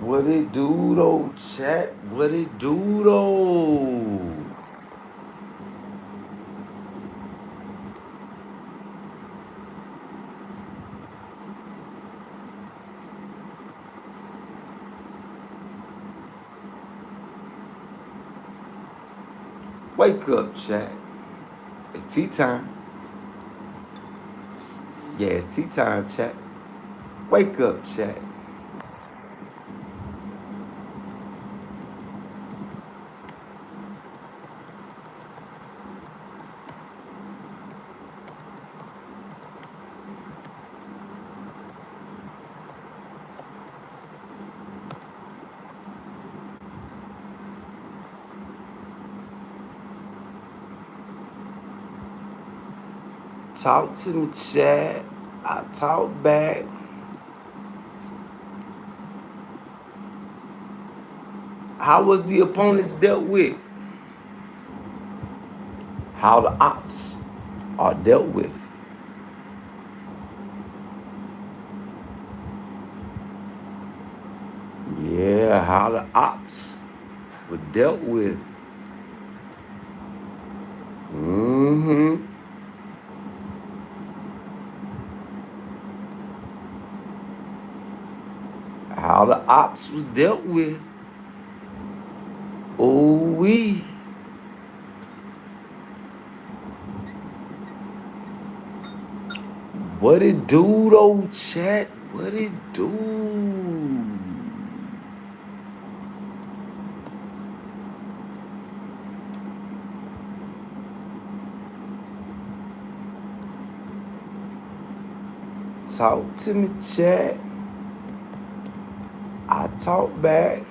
What it do though, chat? What it do though? Wake up, chat. It's tea time. Yeah, it's tea time, chat. Wake up, chat. Talk to me, chat. I talk back. How was the opponents dealt with? How the ops are dealt with. Yeah, how the ops were dealt with. Mm-hmm. How the ops was dealt with. Ooh-wee. What it do though, chat? What it do? Talk to me, chat. I talk back.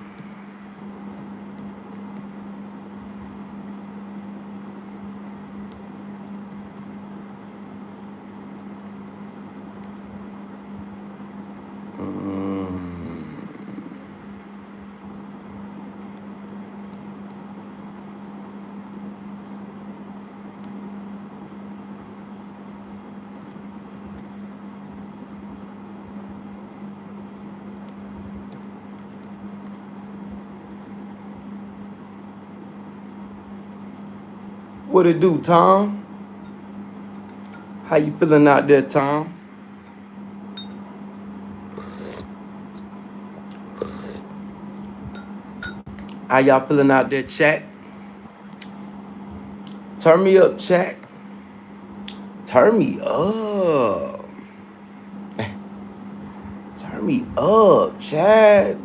What it do, Tom? How you feeling out there, Tom? How y'all feeling out there, chat? Turn me up, chat. Turn me up. Turn me up, chat.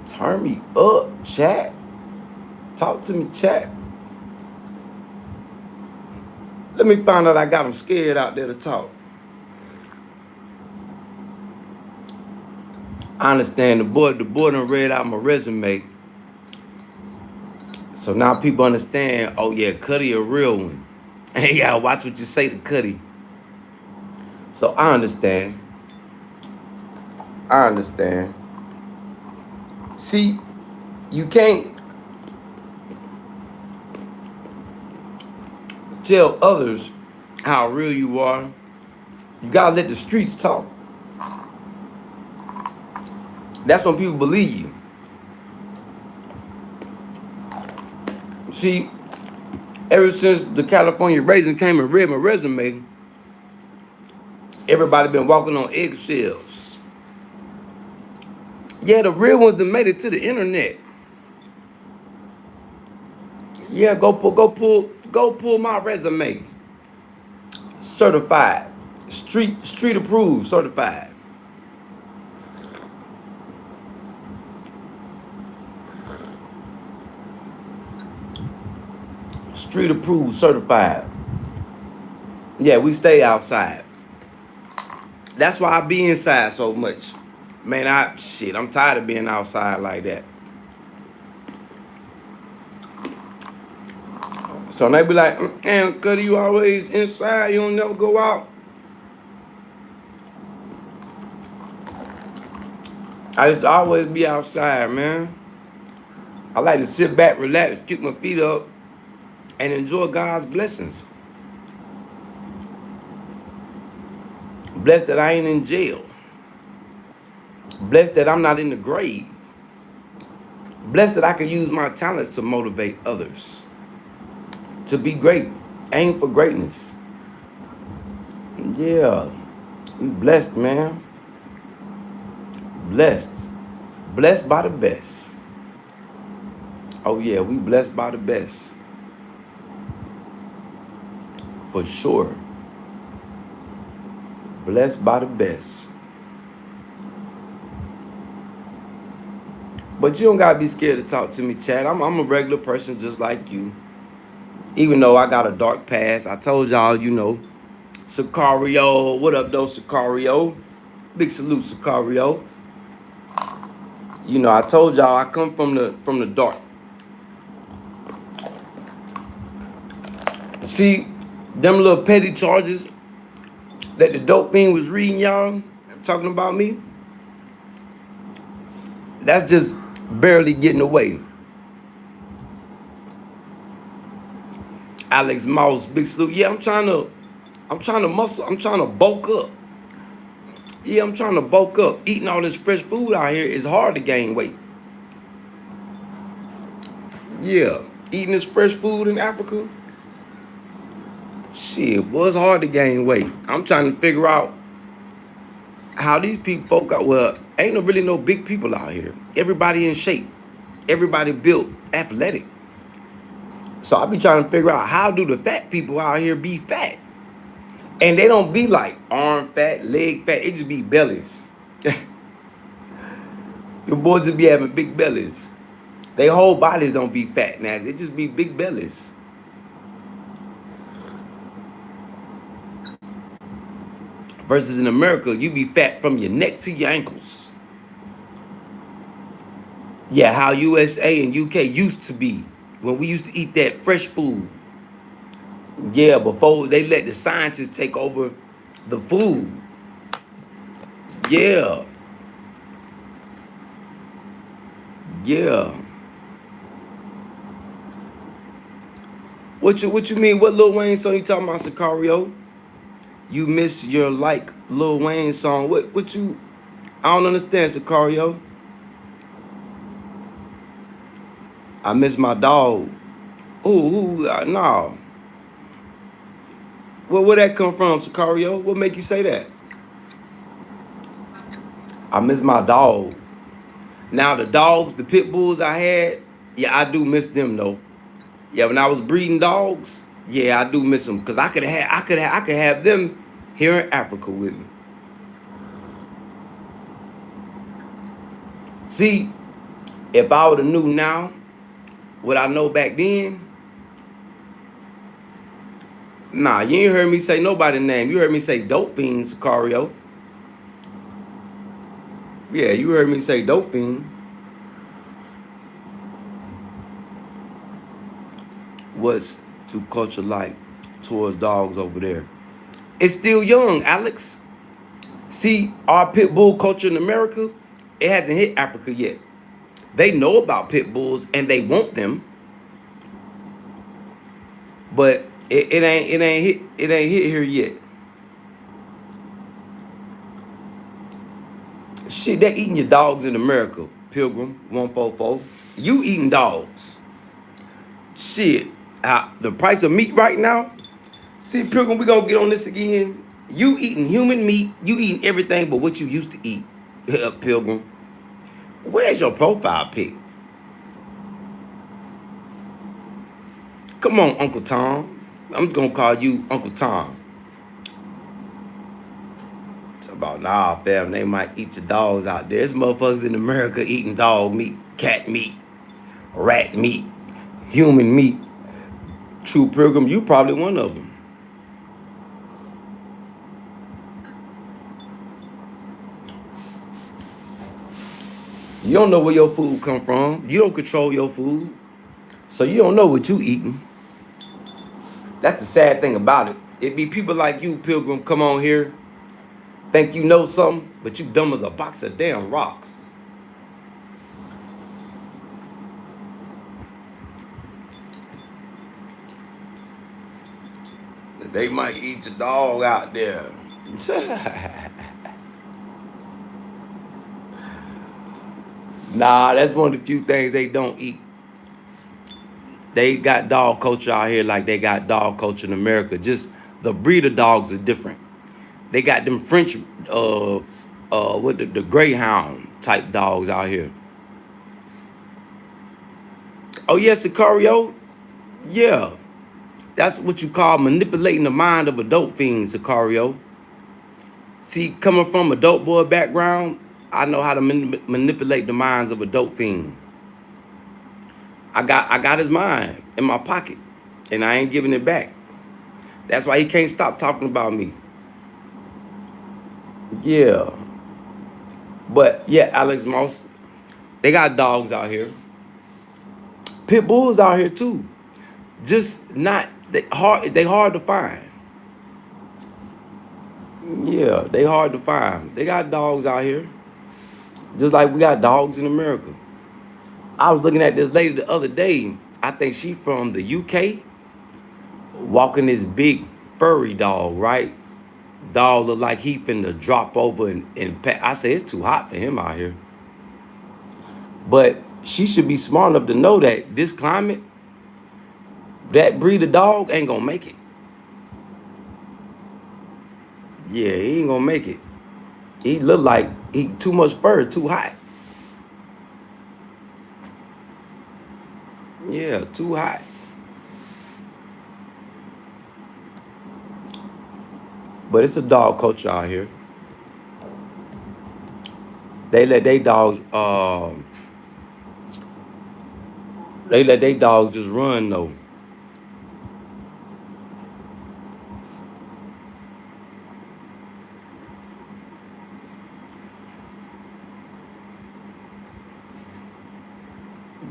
Turn me up, chat. Talk to me, chat. Let me find out I got them scared out there to talk. I understand the boy done read out my resume. So now people understand, oh yeah, Kutty a real one. Hey, y'all watch what you say to Kutty. So I understand. I understand. See, you can't tell others how real you are. You gotta let the streets talk. That's when people believe you. See, ever since the California Raisin came and read my resume, everybody been walking on eggshells. Yeah, the real ones that made it to the internet. Yeah, go pull my resume. Certified Street approved, certified. Street approved, certified. Yeah, we stay outside. That's why I be inside so much. Man, I'm tired of being outside like that. So they be like, man, Cutty, you always inside, you don't never go out. I just always be outside, man. I like to sit back, relax, kick my feet up, and enjoy God's blessings. Blessed that I ain't in jail. Blessed that I'm not in the grave. Blessed that I can use my talents to motivate others. To be great. Aim for greatness. Yeah. We blessed, man. Blessed. Blessed by the best. Oh yeah, we blessed by the best. For sure. Blessed by the best. But you don't gotta be scared to talk to me, Chad. I'm a regular person just like you. Even though I got a dark past. I told y'all, you know, Sicario. What up, though, Sicario? Big salute, Sicario. You know, I told y'all I come from the dark. See, them little petty charges that the dope fiend was reading y'all, talking about me, that's just barely getting away. Alex Mouse, big salute. Yeah, I'm trying to muscle, I'm trying to bulk up. Yeah, I'm trying to bulk up. Eating all this fresh food out here is hard to gain weight. Yeah, eating this fresh food in Africa, shit, boy, it's hard to gain weight. I'm trying to figure out how these folk out. Well, ain't really no big people out here. Everybody in shape. Everybody built athletic. So I be trying to figure out how do the fat people out here be fat? And they don't be like arm fat, leg fat. It just be bellies. The boys just be having big bellies. They whole bodies don't be fat now. It just be big bellies. Versus in America, you be fat from your neck to your ankles. Yeah, how USA and UK used to be when we used to eat that fresh food. Yeah, before they let the scientists take over the food. Yeah. Yeah. What you mean? What Lil Wayne song you talking about, Sicario? You miss your Lil Wayne song. What you? I don't understand, Sicario. I miss my dog. No. Where that come from, Sicario? What make you say that? I miss my dog. Now the dogs, the pit bulls I had, yeah, I do miss them though. Yeah, when I was breeding dogs, yeah, I do miss them because I could have them here in Africa with me. See, if I would have knew now what I know back then, nah, you ain't heard me say nobody's name. You heard me say dope fiend, Sicario. Yeah, you heard me say dope fiend. What's to culture like towards dogs over there? It's still young, Alex. See, our pit bull culture in America, it hasn't hit Africa yet. They know about pit bulls and they want them, but it ain't hit here yet. Shit, they eating your dogs in America, Pilgrim 144. You eating dogs. Shit, the price of meat right now. See, Pilgrim, we gonna get on this again. You eating human meat. You eating everything but what you used to eat, Pilgrim. Where's your profile pic? Come on, Uncle Tom. I'm gonna call you Uncle Tom. about, nah, fam, they might eat your dogs out there. There's motherfuckers in America eating dog meat, cat meat, rat meat, human meat. True Pilgrim, you probably one of them. You don't know where your food come from. You don't control your food. So you don't know what you eating. That's the sad thing about it. It be people like you, Pilgrim, come on here, think you know something, but you dumb as a box of damn rocks. They might eat your dog out there. Nah, that's one of the few things they don't eat. They got dog culture out here like they got dog culture in America. Just the breed of dogs are different. They got them French, what the greyhound type dogs out here. Oh yes, Sicario. Yeah, that's what you call manipulating the mind of adult fiends, Sicario. See, coming from a dope boy background, I know how to manipulate the minds of a dope fiend. I got his mind in my pocket, and I ain't giving it back. That's why he can't stop talking about me. Yeah, but yeah, Alex Moss, they got dogs out here. Pit bulls out here too. Just not they hard. They hard to find. Yeah, they hard to find. They got dogs out here, just like we got dogs in America. I was looking at this lady the other day. I think she from the UK, walking this big furry dog, right? Dog look like he finna drop over and pet. I say it's too hot for him out here. But she should be smart enough to know that this climate, that breed of dog ain't gonna make it. Yeah, he ain't gonna make it. He look like he too much fur, too hot. Yeah, too hot. But it's a dog culture out here. They let they dogs they let they dogs just run though.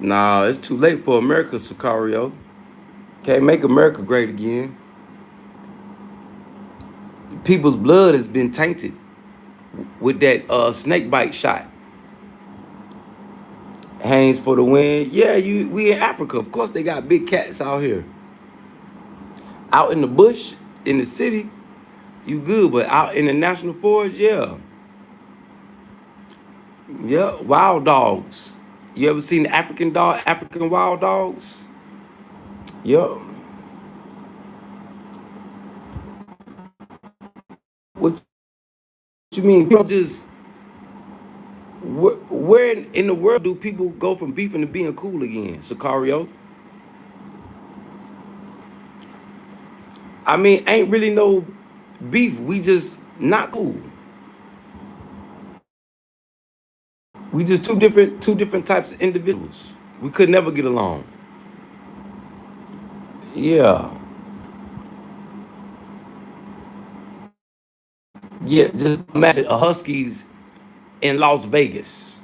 Nah, it's too late for America, Sicario. Can't make America great again. People's blood has been tainted with that snake bite shot. Hands for the win. Yeah, we in Africa. Of course they got big cats out here. Out in the bush, in the city, you good, but out in the national forest, yeah. Yeah, wild dogs. You ever seen African wild dogs? Yeah. What you mean? People just where in the world do people go from beefing to being cool again, Sicario? I mean, ain't really no beef. We just not cool. We just two different types of individuals. We could never get along. Yeah. Yeah, just imagine a Huskies in Las Vegas.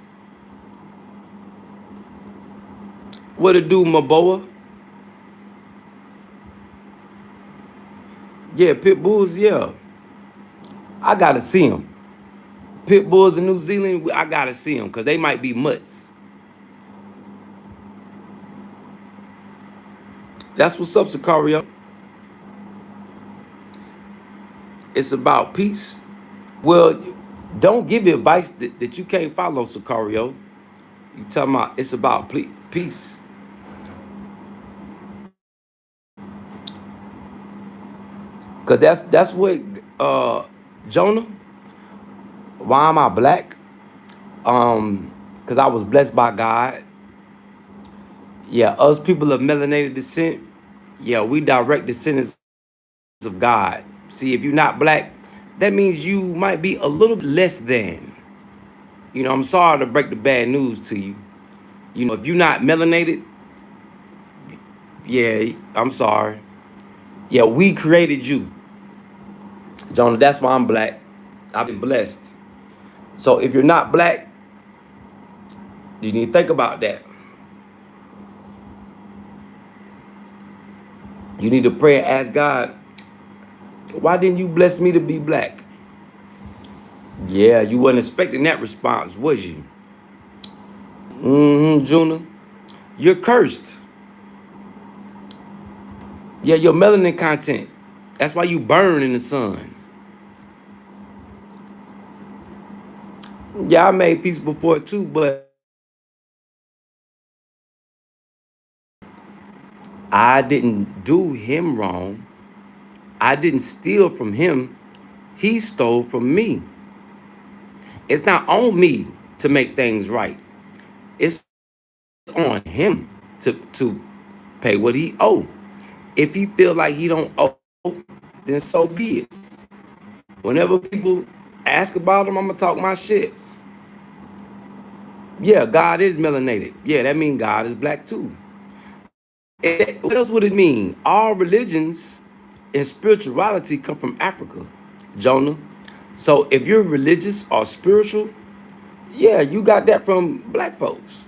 What it do, my boa? Yeah, pit bulls, yeah. I gotta see them. Pit bulls in New Zealand, I gotta see them because they might be mutts. That's what's up, Sicario. It's about peace. Well, don't give advice that you can't follow, Sicario. You talking about it's about peace. Cause that's what Jonah. Why am I black? Cause I was blessed by God. Yeah, us people of melanated descent. Yeah, we direct descendants of God. See, if you're not black, that means you might be a little bit less than. You know, I'm sorry to break the bad news to you. You know, if you're not melanated, yeah, I'm sorry. Yeah, we created you. Jonah, that's why I'm black. I've been blessed. So if you're not black, you need to think about that. You need to pray and ask God, why didn't you bless me to be black? Yeah, you wasn't expecting that response, was you? Juna. You're cursed. Yeah, your melanin content. That's why you burn in the sun. Yeah, I made peace before too, but I didn't do him wrong. I didn't steal from him. He stole from me. It's not on me to make things right. It's on him to pay what he owe. If he feel like he don't owe, then so be it. Whenever people ask about him, I'm gonna talk my shit. Yeah, God is melanated. Yeah, that means God is black too. And what else would it mean? All religions and spirituality come from Africa, Jonah. So if you're religious or spiritual, yeah, you got that from black folks.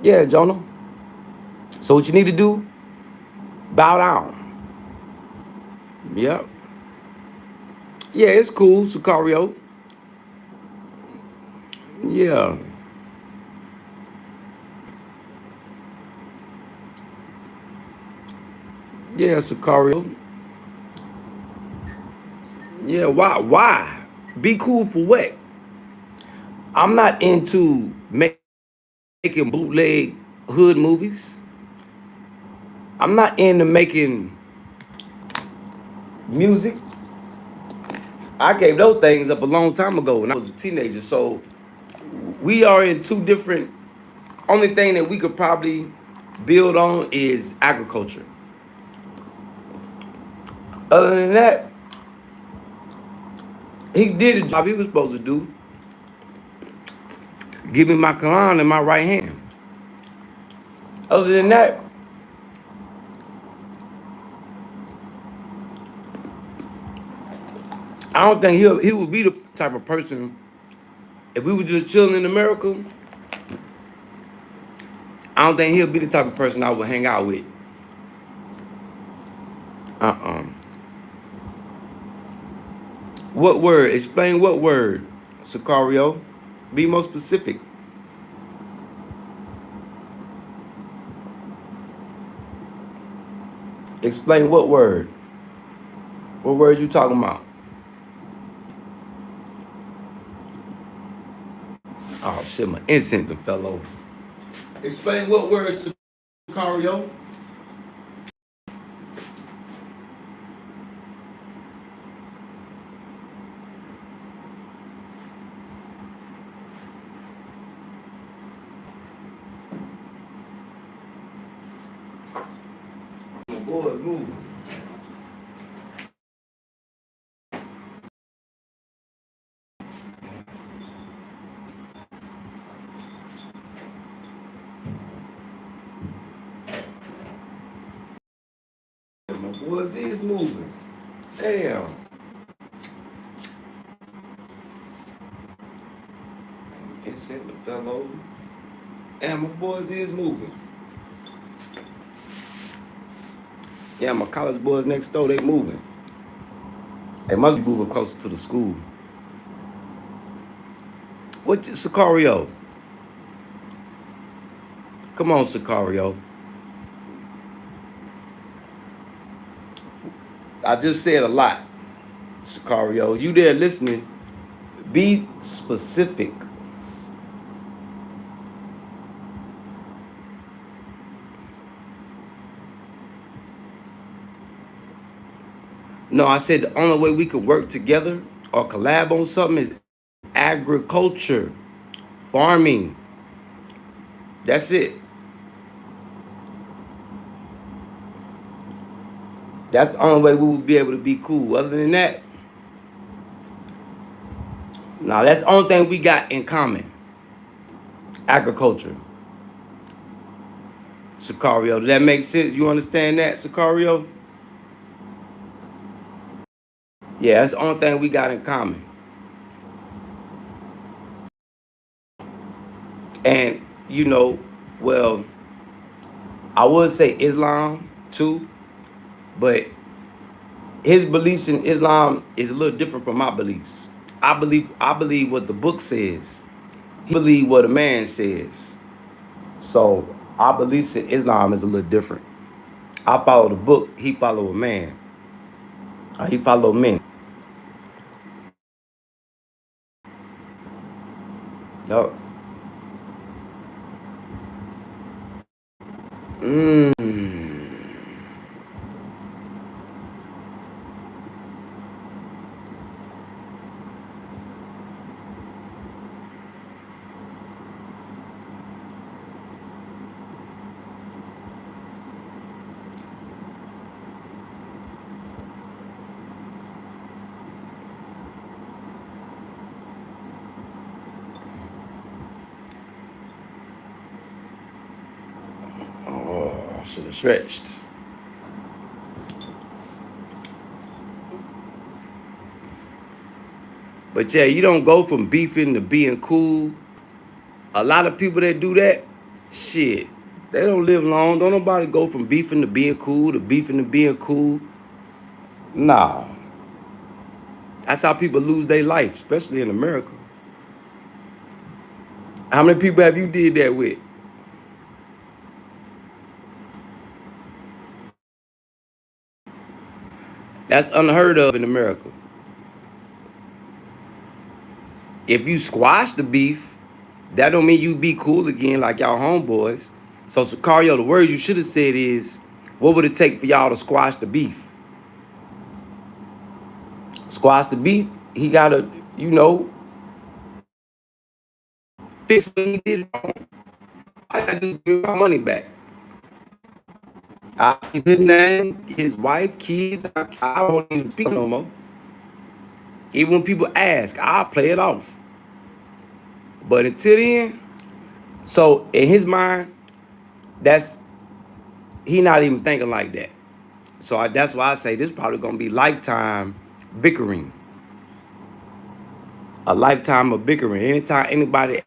Yeah, Jonah. So what you need to do, bow down. Yep. Yeah, it's cool, Sicario. Yeah. Yeah, Sicario. Yeah, why? Why? Be cool for what? I'm not into making bootleg hood movies. I'm not into making music. I gave those things up a long time ago when I was a teenager. So we are in two different. Only thing that we could probably build on is agriculture. Other than that, he did the job he was supposed to do. Give me my Quran in my right hand. Other than that, I don't think he would be the type of person. If we were just chilling in America, I don't think he'll be the type of person I would hang out with. Uh-uh. What word? Explain what word, Sicario. Be more specific. Explain what word. What word you talking about? Oh shit, my instinct done fell over. Explain what word, Sicario. My boy moving. My boys is moving. Damn. Instinct done fell over. And my boys is moving. Yeah, my college boys next door, they moving. They must be moving closer to the school. What, Sicario? Come on, Sicario. I just said a lot, Sicario. You there listening? Be specific. No, I said the only way we could work together or collab on something is agriculture, farming. That's it. That's the only way we will be able to be cool. Other than that, Now that's the only thing we got in common. Agriculture. Sicario. Does that make sense? You understand that, Sicario? Yeah, that's the only thing we got in common. And you know, well, I would say Islam too, but his beliefs in Islam is a little different from my beliefs. I believe what the book says. He believe what a man says. So our beliefs in Islam is a little different. I follow the book, he follow a man. Or he follow men. Yup. Oh, I should have stretched. But yeah, you don't go from beefing to being cool. A lot of people that do that, shit, they don't live long. Don't nobody go from beefing to being cool to beefing to being cool. Nah. That's how people lose their life, especially in America. How many people have you did that with? That's unheard of in America. If you squash the beef, that don't mean you be cool again like y'all homeboys. So, Sicario, the words you should have said is, what would it take for y'all to squash the beef? Squash the beef, he gotta, you know, fix what he did wrong. I gotta do is give my money back. I keep his name, his wife, kids. I won't even speak no more. Even when people ask, I'll play it off. But until then, so in his mind, that's he not even thinking like that. So that's why I say this probably gonna be lifetime bickering, a lifetime of bickering. Anytime anybody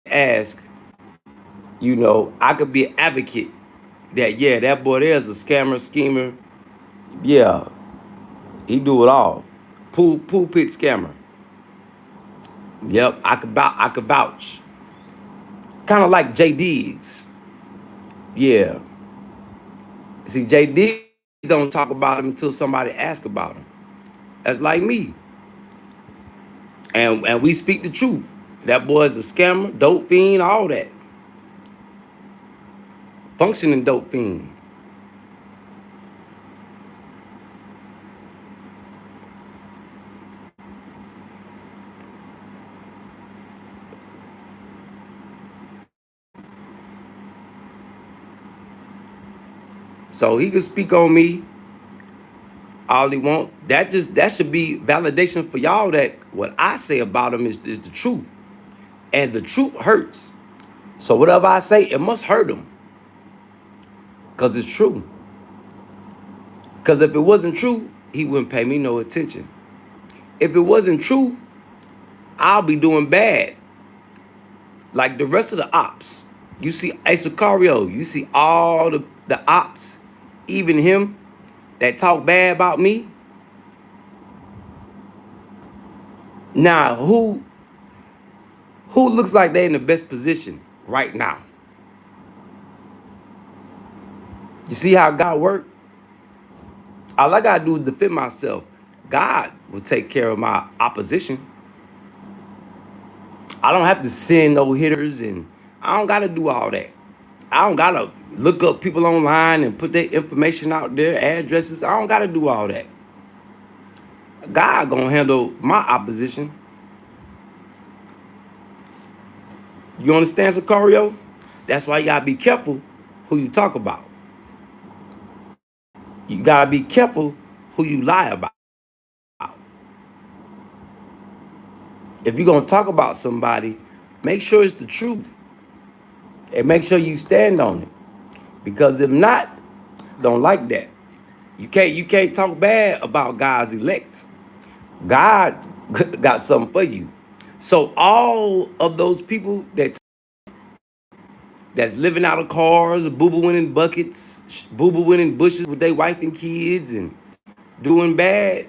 asks, you know, I could be an advocate that yeah, that boy there's a scammer, schemer. Yeah, he do it all. Pulpit scammer. Yep, I could vouch. Kind of like J Diggs. Yeah. See, J Diggs don't talk about him until somebody asks about him. That's like me. And we speak the truth. That boy's a scammer, dope fiend, all that. Functioning dope fiend. So he can speak on me all he want. That should be validation for y'all that what I say about him is the truth. And the truth hurts. So whatever I say, it must hurt him. Because it's true. Because if it wasn't true, he wouldn't pay me no attention. If it wasn't true, I'll be doing bad. Like the rest of the ops. You see Sicario, you see all the ops, even him, that talk bad about me. Now, who looks like they're in the best position right now? You see how God works? All I gotta do is defend myself. God will take care of my opposition. I don't have to send no hitters and I don't gotta do all that. I don't gotta look up people online and put their information out there, addresses. I don't gotta do all that. God gonna handle my opposition. You understand, Sicario? That's why you gotta be careful who you talk about. You gotta be careful who you lie about. If you're gonna talk about somebody, make sure it's the truth and make sure you stand on it. Because if not, don't like that. You can't talk bad about God's elect. God got something for you. So all of those people that's living out of cars, boo-booing in buckets, boo-booing in bushes with their wife and kids and doing bad,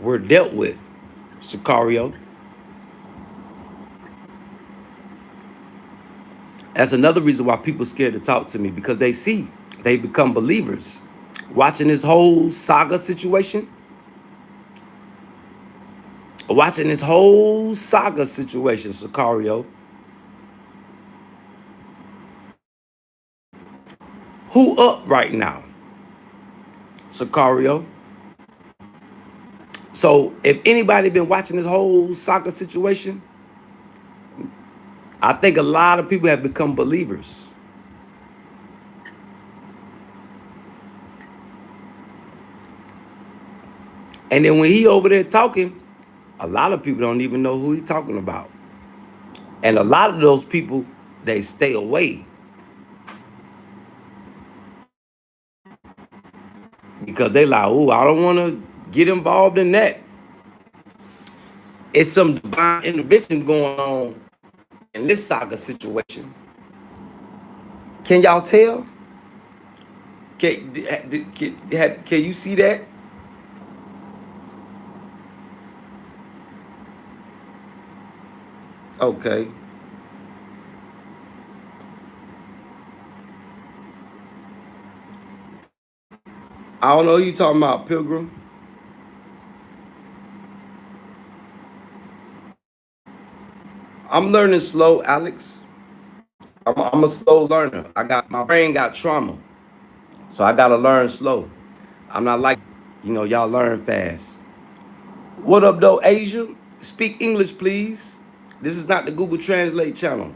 were dealt with. Sicario. That's another reason why people scared to talk to me, because they become believers. Watching this whole saga situation, Sicario. Who up right now? Sicario. So if anybody been watching this whole saga situation, I think a lot of people have become believers. And then when he over there talking, a lot of people don't even know who he talking about. And a lot of those people, they stay away because they like, oh, I don't want to get involved in that. It's some divine intervention going on in this saga situation. Can y'all tell? Can you see that? Okay. I don't know who you talking about, Pilgrim. I'm learning slow, Alex. I'm a slow learner. My brain got trauma, so I gotta learn slow. I'm not like y'all learn fast. What up, though, Asia? Speak English, please. This is not the Google Translate channel.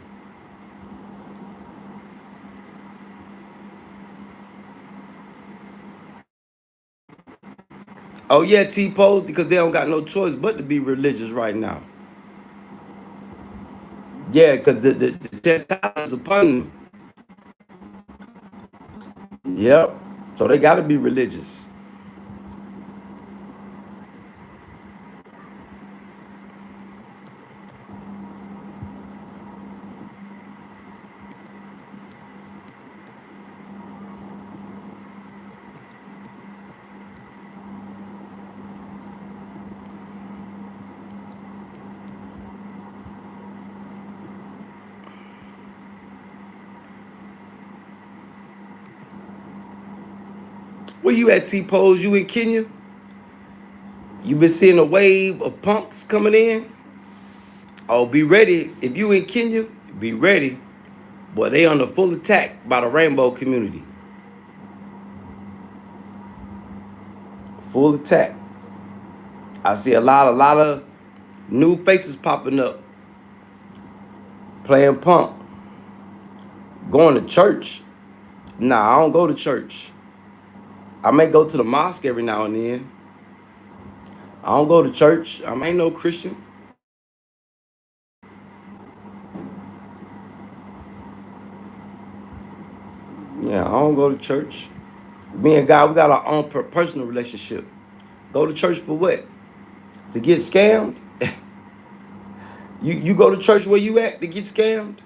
Oh yeah, T-Pose, because they don't got no choice but to be religious right now. Yeah, because the chastisement is upon them. Yep. So they got to be religious. Where you at, T-Pose? You in Kenya? You been seeing a wave of punks coming in? Oh, be ready. If you in Kenya, be ready. Boy, they under full attack by the rainbow community. Full attack. I see a lot of new faces popping up, playing punk, going to church. Nah, I don't go to church. I may go to the mosque every now and then. I don't go to church. I ain't no Christian. Yeah, I don't go to church. Me and God, we got our own personal relationship. Go to church for what? To get scammed? You go to church where you at to get scammed?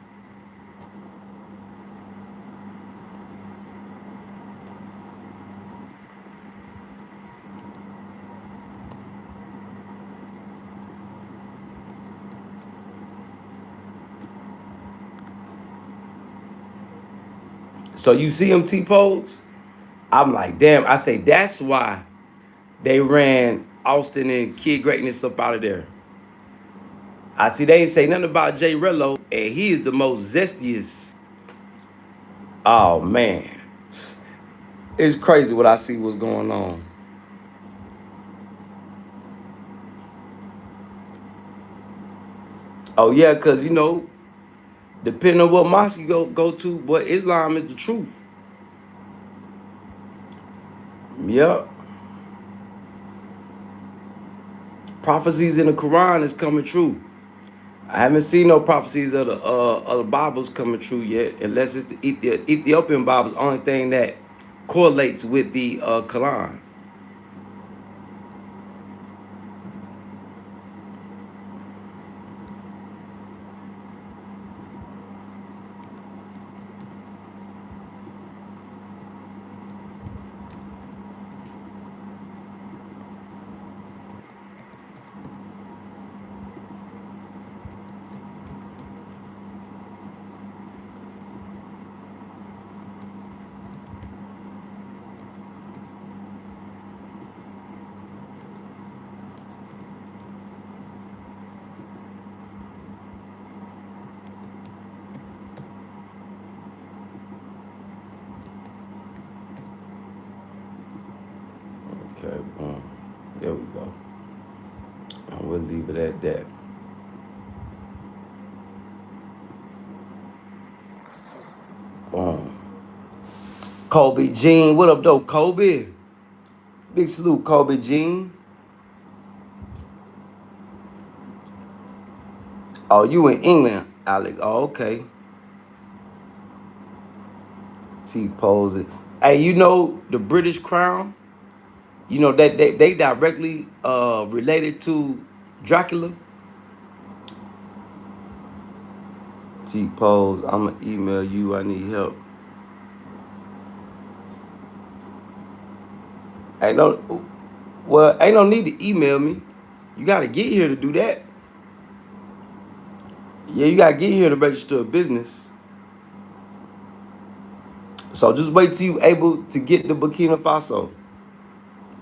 So you see them T-Pose? I'm like, damn. I say, that's why they ran Austin and Kid Greatness up out of there. I see they ain't say nothing about Jay Rello, and he is the most zestiest. Oh, man. It's crazy what I see what's going on. Oh, yeah, because, depending on what mosque you go to, but Islam is the truth. Yep. Prophecies in the Quran is coming true. I haven't seen no prophecies of the Bibles coming true yet, unless it's the Ethiopian Bible's only thing that correlates with the Quran. Okay, boom. There we go. And we'll leave it at that. Boom. Kobe Jean, what up, though, Kobe? Big salute, Kobe Jean. Oh, you in England, Alex? Oh, okay. T-Pose. Hey, you know the British Crown? You know that they directly related to Dracula. T-Pose, I'ma email you. I need help. Ain't no need to email me. You gotta get here to do that. Yeah, you gotta get here to register a business. So just wait till you able to get to Burkina Faso,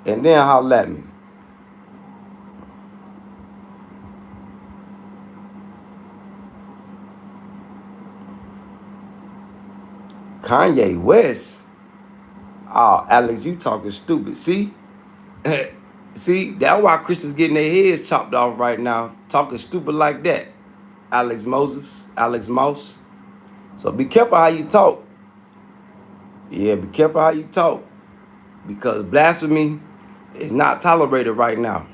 and then holler at me. Kanye West. Oh, Alex, you talking stupid. See? See, that's why Christians getting their heads chopped off right now, talking stupid like that. Alex Mouse. So be careful how you talk. Yeah, be careful how you talk. Because blasphemy is not tolerated right now.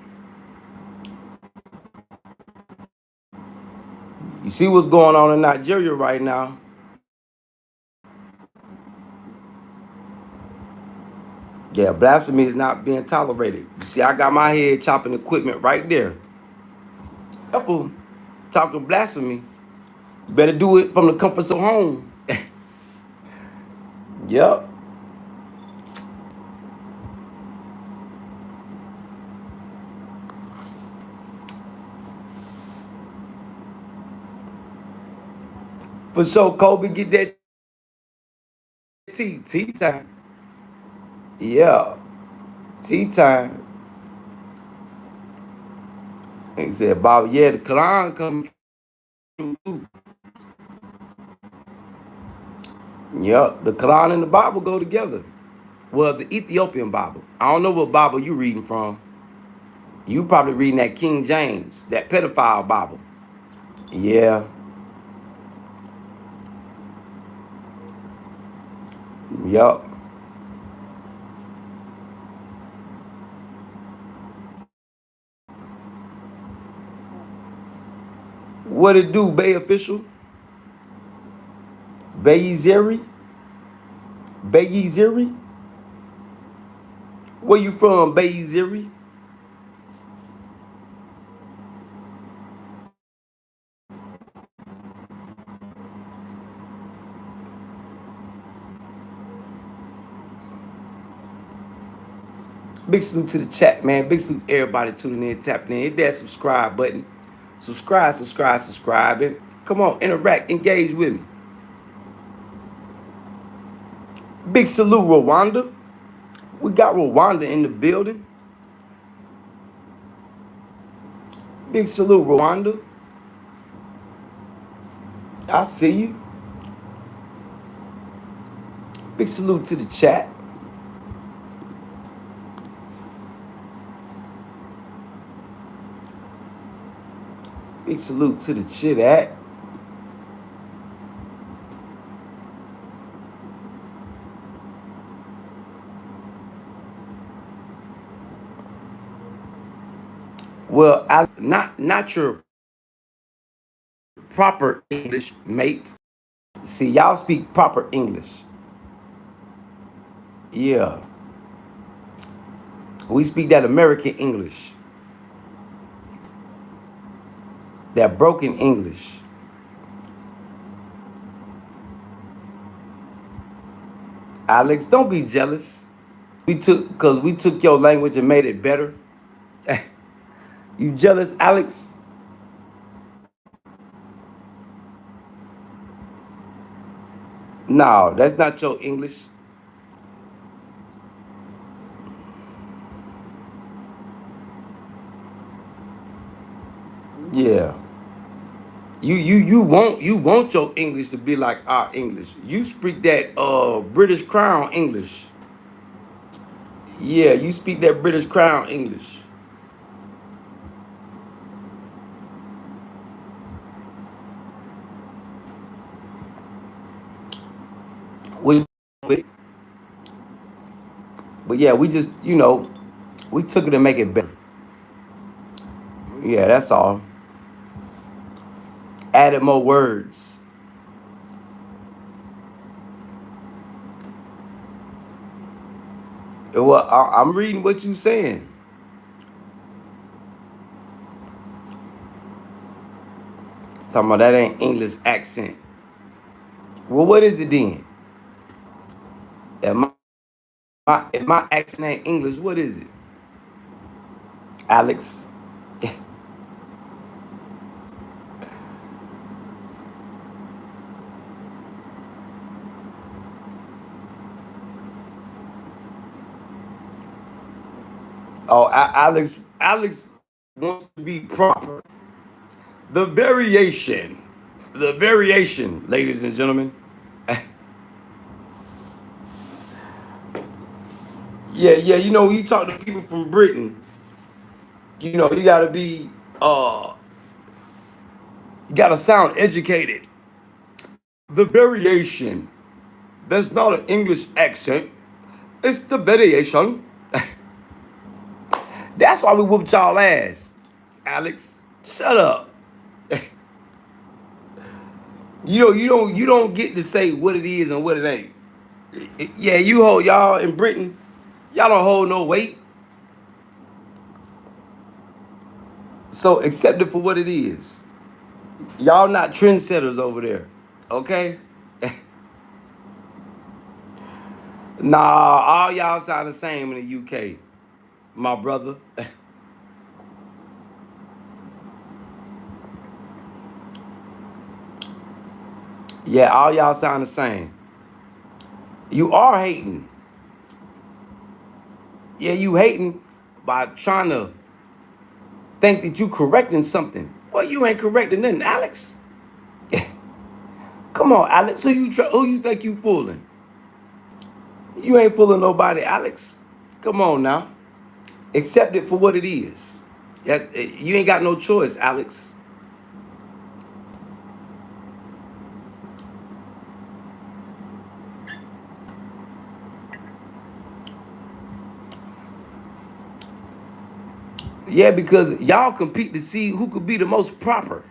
You see what's going on in Nigeria right now. Yeah, blasphemy is not being tolerated. You see, I got my head chopping equipment right there. Careful talking blasphemy. You better do it from the comforts of home. Yep. For sure, Kobe, get that tea time. Yeah, tea time. And he said, Bob, yeah, the Quran coming true too. Yep, the Quran and the Bible go together. Well, the Ethiopian Bible. I don't know what Bible you reading from. You probably reading that King James, that pedophile Bible. Yeah. Yup. What it do, Bay official? Bay Zeri? Bay Zeri? Where you from, Bay Zeri? Big salute to the chat, man. Big salute to everybody tuning in, tapping in. Hit that subscribe button. Subscribe. And come on, interact, engage with me. Big salute, Rwanda. We got Rwanda in the building. Big salute, Rwanda. I see you. Big salute to the chat. Big salute to the chat. Well, not your proper English, mate. See, y'all speak proper English. Yeah, we speak that American English, that broken English. Alex, don't be jealous. We took your language and made it better. You jealous, Alex? No, that's not your English. Yeah. You want your English to be like our English. You speak that British Crown English. Yeah, you speak that British Crown English. We but yeah, we just we took it and make it better. Yeah, that's all. Added more words. Well, I'm reading what you saying. Talking about that ain't English accent. Well, what is it then? If if my accent ain't English, what is it? Alex. Oh, Alex wants to be proper. The variation. The variation, ladies and gentlemen. Yeah, yeah, when you talk to people from Britain, you gotta be you gotta sound educated. The variation. That's not an English accent. It's the variation. That's why we whooped y'all ass. Alex, shut up. You don't get to say what it is and what it ain't. Yeah, you hold y'all in Britain. Y'all don't hold no weight. So accept it for what it is. Y'all not trendsetters over there. Okay? Nah, all y'all sound the same in the UK, my brother. Yeah, all y'all sound the same. You are hating. Yeah, you hating by trying to think that you correcting something. Well, you ain't correcting nothing, Alex. Come on, Alex. Who you think you fooling? You ain't fooling nobody, Alex. Come on now. Accept it for what it is. You ain't got no choice, Alex. Yeah, because y'all compete to see who could be the most proper.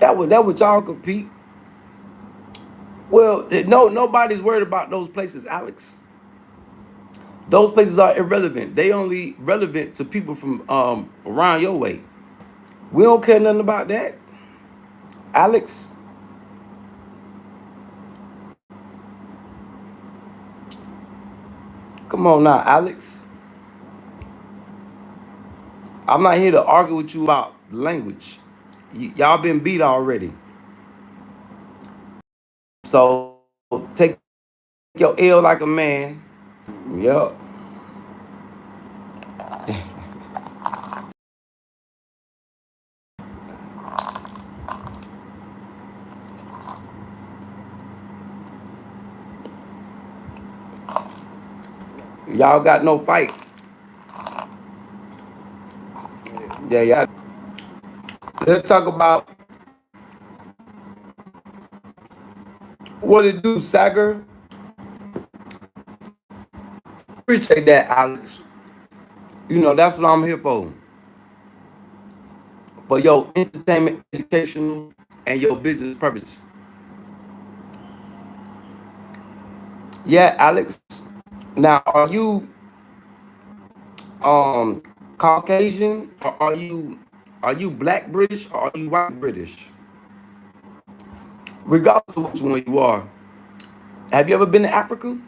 That would y'all compete. Well, no, nobody's worried about those places, Alex. Those places are irrelevant. They only relevant to people from around your way. We don't care nothing about that, Alex. Come on now, Alex. I'm not here to argue with you about language. Y'all been beat already. So take your L like a man. Yup. Y'all got no fight. Yeah, yeah. Let's talk about what it do, Sager. Appreciate that, Alex. You know, that's what I'm here for your entertainment, educational, and your business purposes. Yeah, Alex. Now, um Caucasian, or are you Black British, or are you white British? Regardless of which one you are, have you ever been to Africa?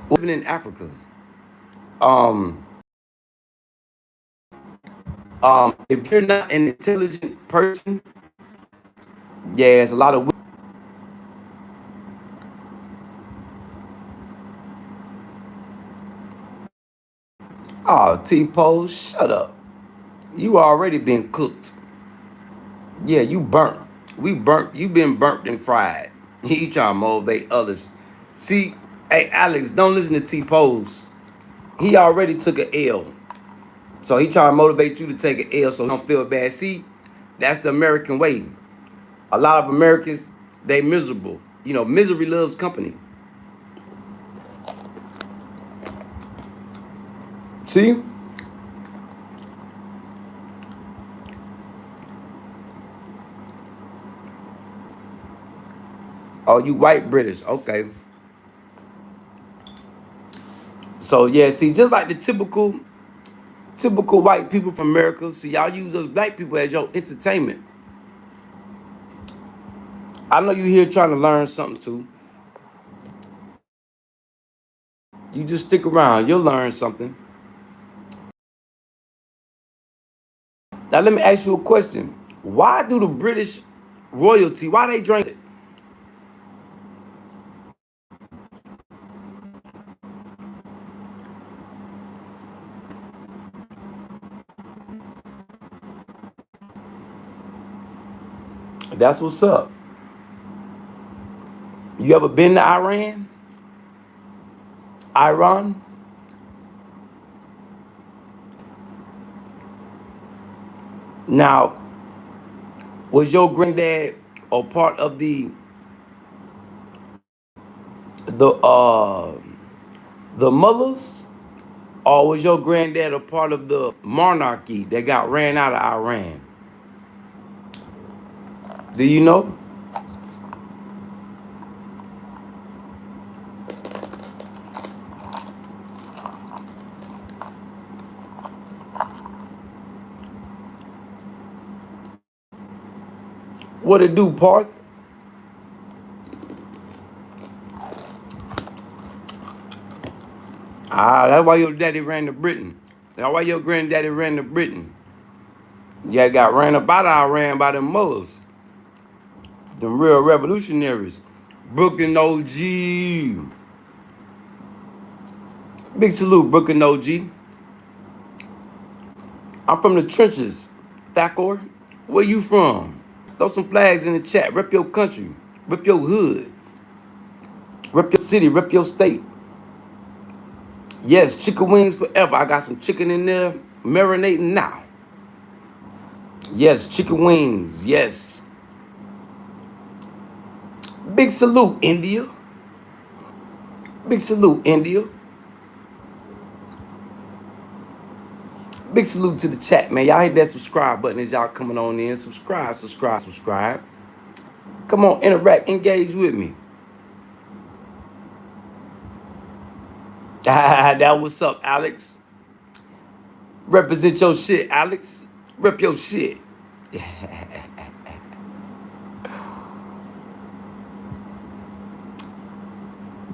Living in Africa, um, if you're not an intelligent person, yeah, it's a lot of. Oh, T-Pose, shut up. You already been cooked. Yeah, you burnt. We burnt. You been burnt and fried. He trying to motivate others. See, hey Alex, don't listen to T-Pose. He already took an L. So he trying to motivate you to take an L so he don't feel bad. See, that's the American way. A lot of Americans, they miserable. You know, misery loves company. See? Oh, you white British. Okay. So yeah, see, just like the typical white people from America, see, y'all use us black people as your entertainment. I know you here trying to learn something too. You just stick around, you'll learn something. Now let me ask you a question. Why do the British royalty, why they drink it? That's what's up. You ever been to Iran? Iran? Now, was your granddad a part of the the mullahs, or was your granddad a part of the monarchy that got ran out of Iran? Do you know? What it do, Parth? Ah, that's why your daddy ran to Britain. That's why your granddaddy ran to Britain. Yeah, got ran up out of Iran by them mullahs, them real revolutionaries. Brooklyn OG. Big salute, Brooklyn OG. I'm from the trenches. Thakor, where you from? Throw some flags in the chat. Rep your country. Rep your hood. Rep your city. Rep your state. Yes, chicken wings forever. I got some chicken in there marinating now. Yes, chicken wings. Yes. Big salute, India. Big salute, India. Big salute to the chat, man. Y'all hit that subscribe button as y'all coming on in. Subscribe, subscribe, subscribe. Come on, interact, engage with me. That what's up, Alex. Represent your shit, Alex. Rep your shit.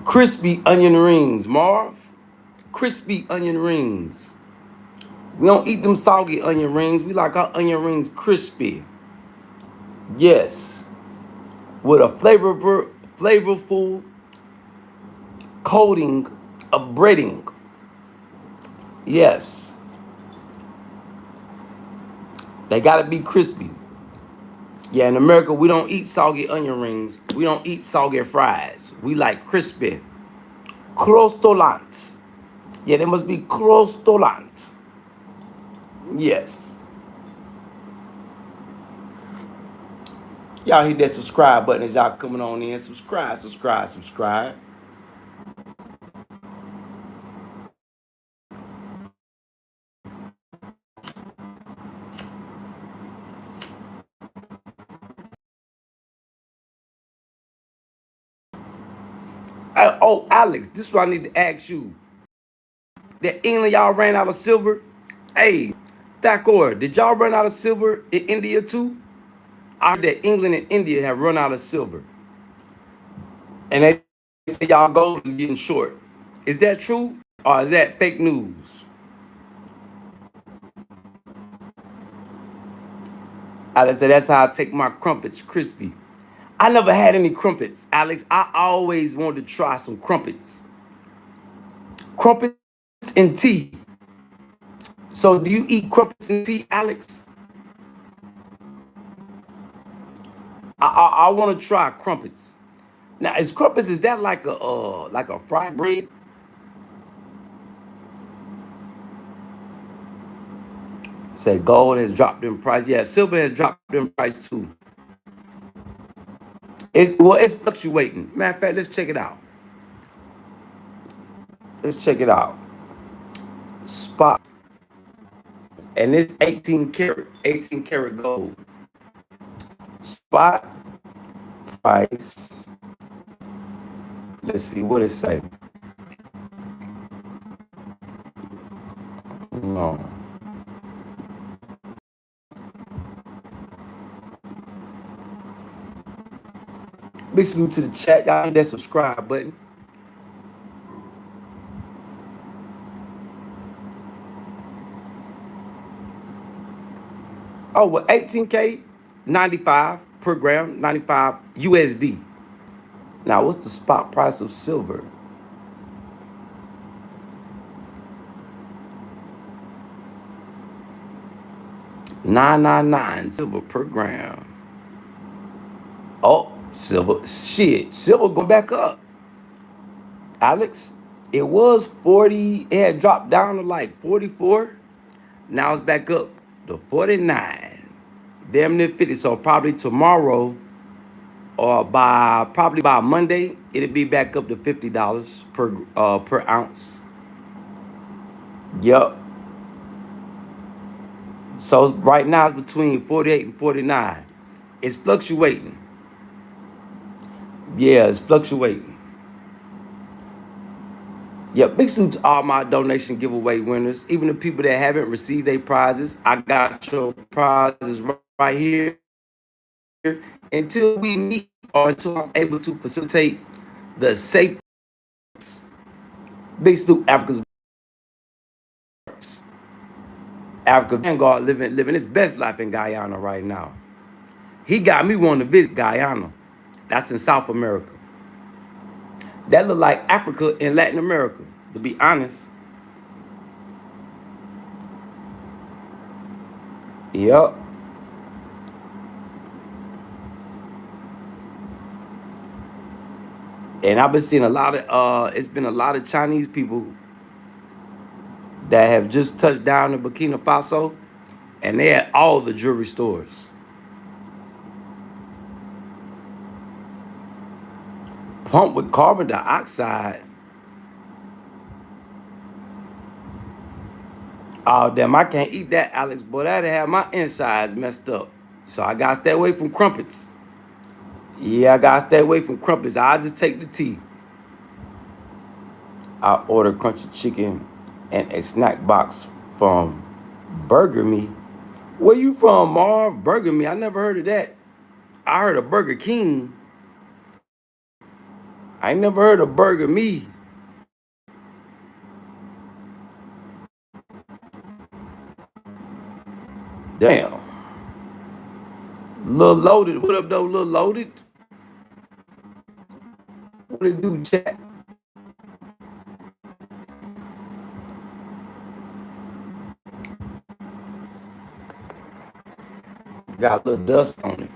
Crispy onion rings, Marv. Crispy onion rings. We don't eat them soggy onion rings. We like our onion rings crispy. Yes. With a flavorful coating of breading. Yes. They gotta be crispy. Yeah, in America, we don't eat soggy onion rings. We don't eat soggy fries. We like crispy. Crostolant. Yeah, they must be crostolant. Yes. Y'all hit that subscribe button as y'all coming on in. Subscribe, subscribe, subscribe. Oh, Alex, this is what I need to ask you. That England, y'all ran out of silver. Hey, Thakor, did y'all run out of silver in India too? I heard that England and India have run out of silver. And they say y'all gold is getting short. Is that true? Or is that fake news? Alex said, that's how I take my crumpets crispy. I never had any crumpets, Alex. I always wanted to try some crumpets. Crumpets and tea. So do you eat crumpets and tea, Alex? I want to try crumpets. Now, is crumpets, is that like a fried bread? Say gold has dropped in price. Yeah, silver has dropped in price too. It's fluctuating. Matter of fact, let's check it out. Let's check it out. Spot. And it's 18 karat gold. Spot price. Let's see what it say. No. Big salute to the chat. Y'all hit that subscribe button. Oh, well, 18K, 95 per gram, 95 USD. Now, what's the spot price of silver? 999 silver per gram. Oh, silver. Shit, silver going back up. Alex, it was 40. It had dropped down to like 44. Now it's back up to 49. Damn near 50. So probably tomorrow or probably by Monday, it'll be back up to $50 per ounce. Yup. So right now it's between 48 and 49. It's fluctuating. Yeah, it's fluctuating. Yeah, big salute to all my donation giveaway winners. Even the people that haven't received their prizes, I got your prizes right here. Until we meet or until I'm able to facilitate the safe. Big salute, Africa Vanguard living his best life in Guyana right now. He got me wanting to visit Guyana. That's in South America. That look like Africa and Latin America, to be honest. Yep. And I've been seeing a lot of it's been a lot of Chinese people that have just touched down in Burkina Faso, and they at all the jewelry stores. Pumped with carbon dioxide. Oh damn, I can't eat that, Alex. Boy, that'd have my insides messed up. So I gotta stay away from crumpets. Yeah, I gotta stay away from crumpets. I just take the tea. I order crunchy chicken and a snack box from Burger Me. Where you from, Marv? Burger Me? I never heard of that. I heard of Burger King. I ain't never heard of Burger Me. Damn. Lil Loaded. What up, though, Lil Loaded? What it do, chat? Got a little dust on it.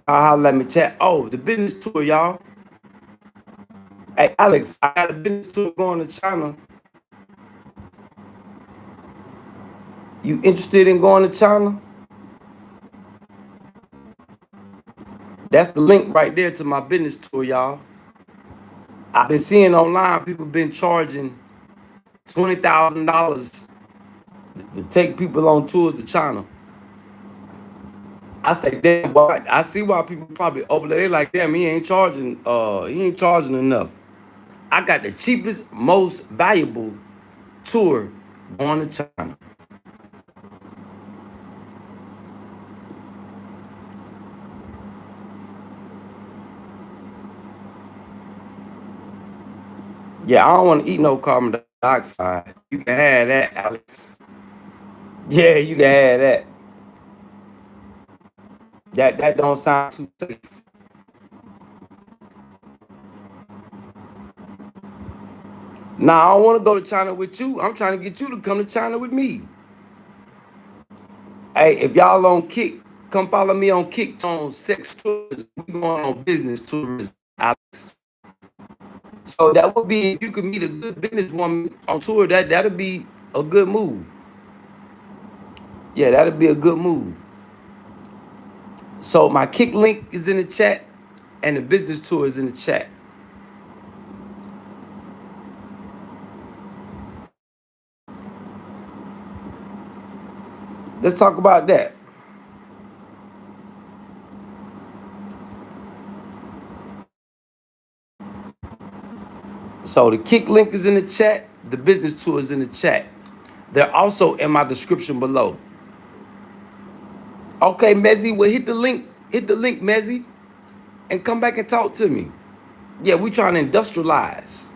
Let me chat. Oh, the business tour, y'all. Hey, Alex, I got a business tour going to China. You interested in going to China? That's the link right there to my business tour, y'all. I've been seeing online people been charging $20,000 to take people on tours to China. I say, damn, boy, I see why people probably over there. They like, damn, he ain't charging enough. I got the cheapest, most valuable tour going to China. Yeah, I don't want to eat no carbon dioxide. You can have that, Alex. Yeah, you can have that. That don't sound too safe. Nah, I don't want to go to China with you. I'm trying to get you to come to China with me. Hey, if y'all on Kick, come follow me on Kick on sex tours. We going on business tourism, Alex. So that would be if you could meet a good businesswoman on tour. That'd be a good move. Yeah, that'd be a good move. So my Kick link is in the chat, and the business tour is in the chat. Let's talk about that. So the Kick link is in the chat. The business tour is in the chat. They're also in my description below. Okay, Mezzy, well hit the link. Hit the link, Mezzy, and come back and talk to me. Yeah, we trying to industrialize.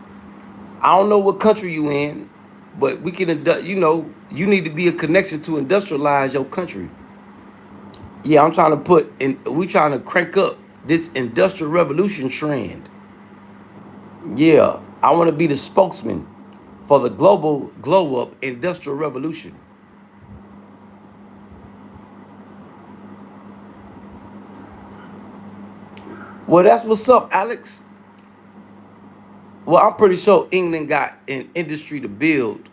I don't know what country you in, but we can, you need to be a connection to industrialize your country. Yeah, I'm trying to we trying to crank up this industrial revolution trend. Yeah, I want to be the spokesman for the global glow up industrial revolution. Well, that's what's up, Alex. Well, I'm pretty sure England got an industry to build,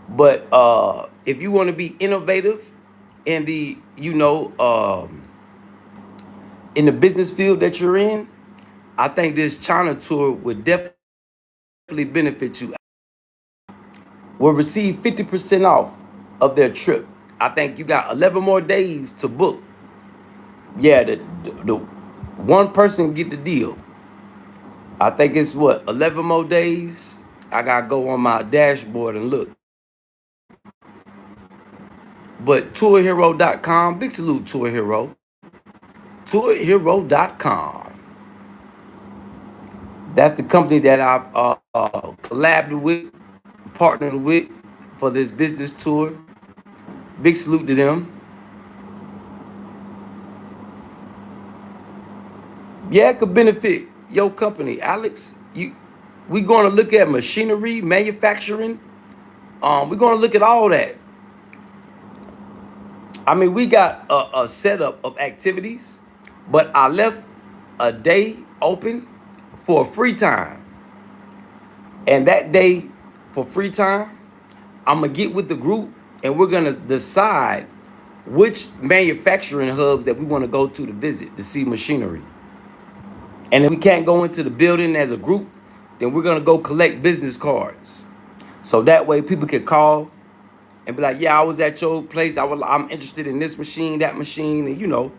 but if you want to be innovative in the, in the business field that you're in, I think this China tour would definitely benefit you. Will receive 50% off of their trip. I think you got 11 more days to book. Yeah, the one person get the deal. I think it's what, 11 more days. I gotta go on my dashboard and look. But tourhero.com, big salute Tour Hero. Tourhero.com. That's the company that I've collabed with, partnered with for this business tour. Big salute to them. Yeah, it could benefit your company, Alex. We going to look at machinery, manufacturing. We're going to look at all that. I mean, we got a setup of activities, but I left a day open for free time. And that day for free time, I'm going to get with the group and we're going to decide which manufacturing hubs that we want to go to visit to see machinery. And if we can't go into the building as a group, then we're going to go collect business cards. So that way people can call and be like, yeah, I was at your place. I'm interested in this machine, that machine, and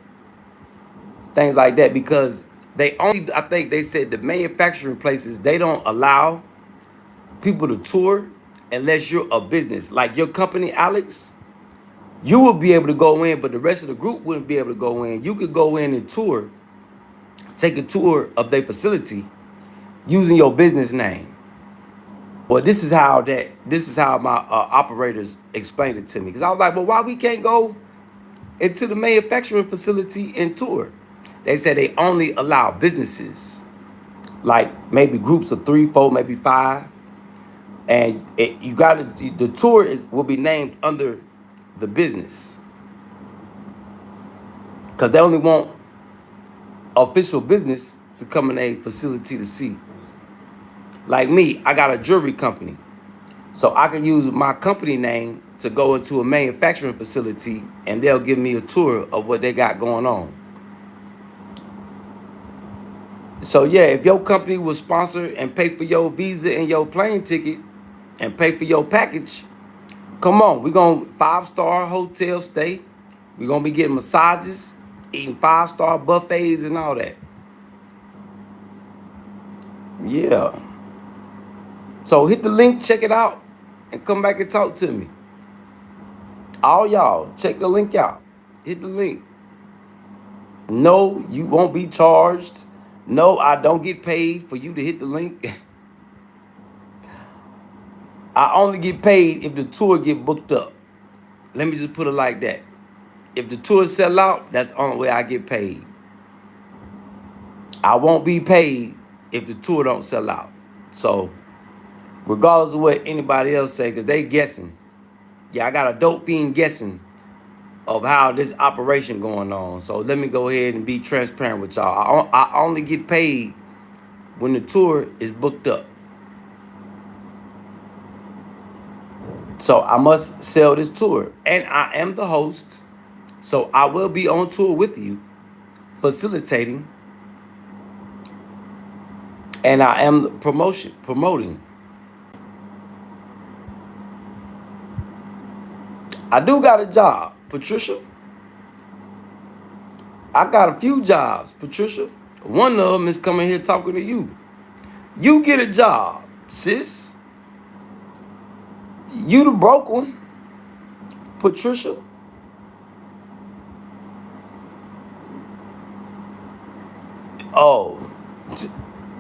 things like that. Because I think they said the manufacturing places, they don't allow people to tour unless you're a business. Like your company, Alex, you will be able to go in, but the rest of the group wouldn't be able to go in. You could go in and tour, take a tour of their facility using your business name. Well, this is how my operators explained it to me. Because I was like, well, why we can't go into the manufacturing facility and tour? They said they only allow businesses, like maybe groups of 3, 4, maybe 5. And the tour will be named under the business. Because they only want official business to come in a facility to see. Like me, I got a jewelry company. So I can use my company name to go into a manufacturing facility and they'll give me a tour of what they got going on. So yeah, if your company will sponsor and pay for your visa and your plane ticket and pay for your package, come on, we're gonna 5-star hotel stay. We're gonna be getting massages, eating 5-star buffets and all that. Yeah. So hit the link, check it out, and come back and talk to me. All y'all, check the link out. Hit the link. No, you won't be charged. No, I don't get paid for you to hit the link. I only get paid if the tour get booked up. Let me just put it like that. If the tour sell out, that's the only way I get paid. I won't be paid if the tour don't sell out. So, regardless of what anybody else say, because they guessing. Yeah, I got a dope fiend guessing of how this operation going on. So let me go ahead and be transparent with y'all. I only get paid when the tour is booked up. So I must sell this tour. And I am the host. So I will be on tour with you, facilitating. And I am promoting. I do got a job, Patricia. I got a few jobs, Patricia. One of them is coming here talking to you. You get a job, sis. You the broke one, Patricia. Oh,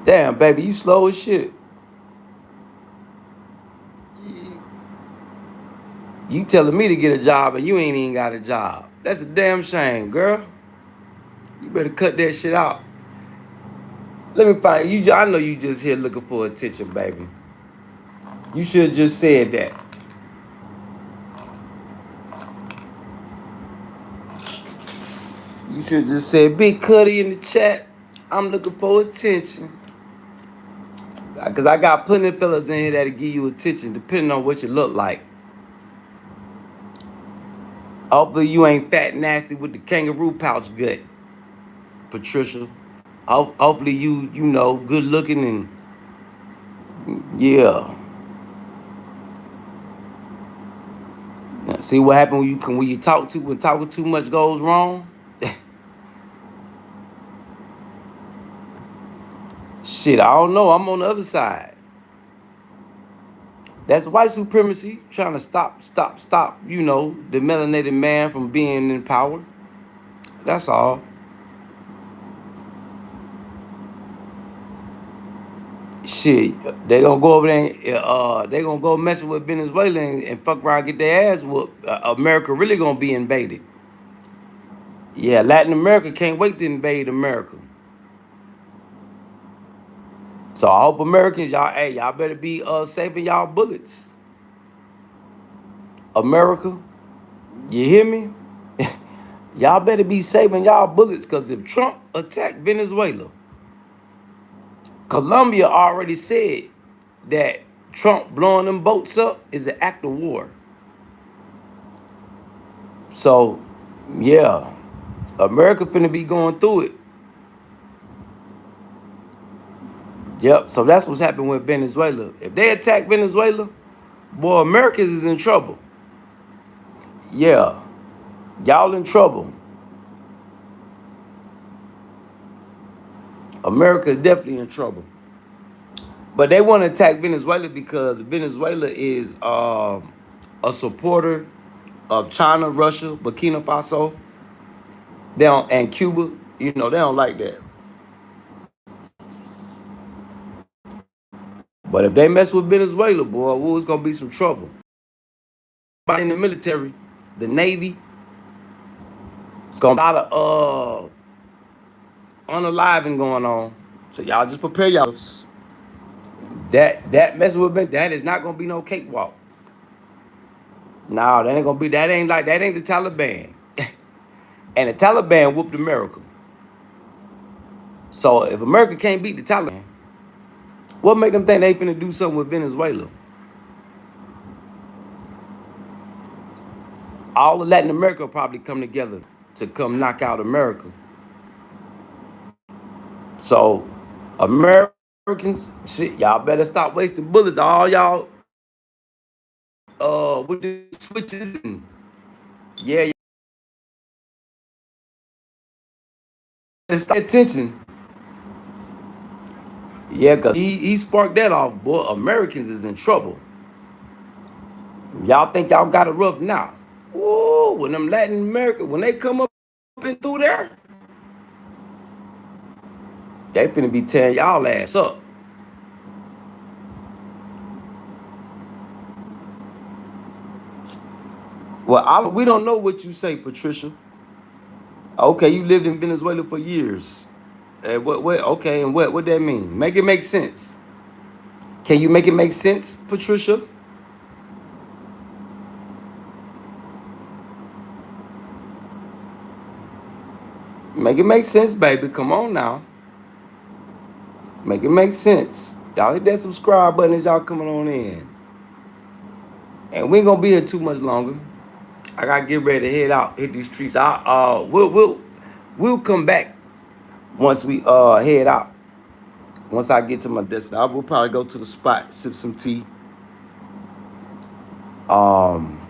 damn, baby, you slow as shit. You telling me to get a job and you ain't even got a job. That's a damn shame, girl. You better cut that shit out. Let me find you. I know you just here looking for attention, baby. You should have just said that. You should have just said, Big Cuddy in the chat. I'm looking for attention. Because I got plenty of fellas in here that'll give you attention depending on what you look like. Hopefully you ain't fat nasty with the kangaroo pouch gut, Patricia. Hopefully you know, good looking and yeah. Now, see what happened when you talk to when talking too much goes wrong? Shit, I don't know. I'm on the other side. That's white supremacy trying to stop, you know, the melanated man from being in power. That's all. Shit, they gonna go over there and they gonna go messing with Venezuela and fuck around, get their ass whooped. America really gonna be invaded. Yeah, Latin America can't wait to invade America. So I hope Americans, y'all better be saving y'all bullets. America, you hear me? Y'all better be saving y'all bullets, because if Trump attacked Venezuela, Colombia already said that Trump blowing them boats up is an act of war. So, yeah, America finna be going through it. Yep, so that's what's happening with Venezuela. If they attack Venezuela, boy, Americans is in trouble. Yeah, y'all in trouble. America is definitely in trouble. But they want to attack Venezuela because Venezuela is a supporter of China, Russia, Burkina Faso, and Cuba. You know, they don't like that. But if they mess with Venezuela, boy, it's gonna be some trouble. But in the military, the Navy, it's gonna be a lot of unaliving going on. So y'all just prepare yourselves. That messing with me, that is not gonna be no cakewalk. No, that ain't gonna be. That ain't the Taliban. And the Taliban whooped America. So if America can't beat the Taliban, what make them think they finna do something with Venezuela? All of Latin America will probably come together to come knock out America. So Americans, shit, y'all better stop wasting bullets. All y'all with the switches and yeah, y'all stop attention. Yeah, cause he sparked that off, boy. Americans is in trouble. Y'all think y'all got it rough now. Whoa, when them Latin America, when they come up and through there, they finna be tearing y'all ass up. Well, we don't know what you say, Patricia. Okay, you lived in Venezuela for years. Okay, and what that mean? Make it make sense. Can you make it make sense, Patricia? Make it make sense, baby. Come on now. Make it make sense. Y'all hit that subscribe button as y'all coming on in. And we ain't gonna be here too much longer. I gotta get ready to head out, hit these streets. We'll come back once we head out. Once I get to my destination, I will probably go to the spot, sip some tea. Um,